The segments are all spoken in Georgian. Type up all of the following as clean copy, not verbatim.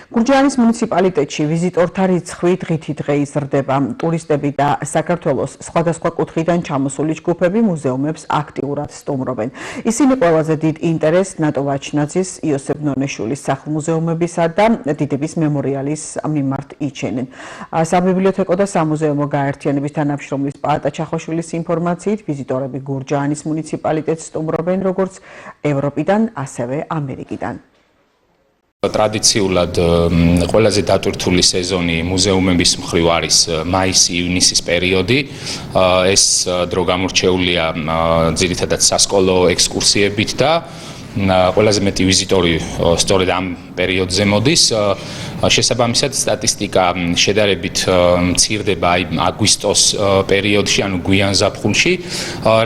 გურჯაანის მუნიციპალიტეტში ვიზიტორთა რიცხვი დღითი დღე იზრდება. ტურისტები და საქართველოს სხვადასხვა კუთხიდან ჩამოსული ჯგუფები მუზეუმებს აქტიურად სტუმრობენ. ისინი ყველაზე დიდ ინტერესს ნატო ვაჩნაძის, იოსებ ნონეშვილის სახლ-მუზეუმებისა და დიდების მემორიალის მიმართ იჩენენ. საბიბლიოთეკო და სამუზეუმო გაერთიანების თანამშრომლის პაატა ჩახოშვილის ინფორმაციით, ვიზიტორები გურჯაანის მუნიციპალიტეტს სტუმრობენ როგორც ევროპიდან, ასევე ამერიკიდან. ტრადიციულად ყველაზე დატვირთული სეზონი მუზეუმების მხრივ არის მაისი-ივნისის პერიოდი. ეს დრო გამორჩეულია ძირითადად სასკოლო ექსკურსიებით და ყველაზე მეტი ვიზიტორი სწორედ ამ პერიოდზე მოდის. შესაბამისად სტატისტიკა შედარებით მცირდება აგვისტოს პერიოდში, ანუ გვიან ზაფხულში.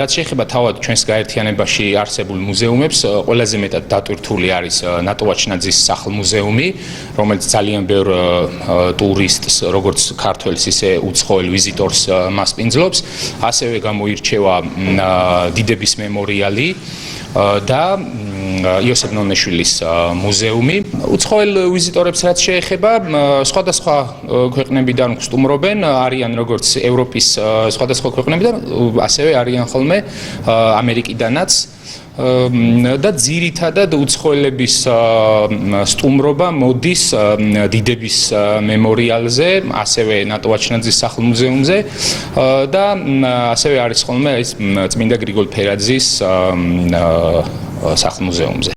რაც შეეხება თავად ჩვენს გაერთიანებაში არსებულ მუზეუმებს, ყველაზე მეტად დატვირთული არის ნატო ვაჩნაძის სახლ-მუზეუმი, რომელიც ძალიან ბევრ ტურისტს, როგორც ქართველს, ისე უცხოელ ვიზიტორს მასპინძლობს. ასევე გამოირჩევა დიდების მემორიალი და იოსებ ნონეშვილის მუზეუმი. უცხოელ ვიზიტორებს რაც შეეხება, სხვადასხვა ქვეყნებიდან სტუმრობენ, არიან როგორც ევროპის სხვადასხვა ქვეყნებიდან, ასევე არიან ხოლმე ამერიკიდანაც. და ძირითადად უცხოელების სტუმრობა მოდის დიდების მემორიალზე, ასევე ნატო ვაჩნაძის სახლ-მუზეუმზე და ასევე არის ხოლმე ეს წმინდა გრიგოლ ფერაძის სახლ-მუზეუმზე.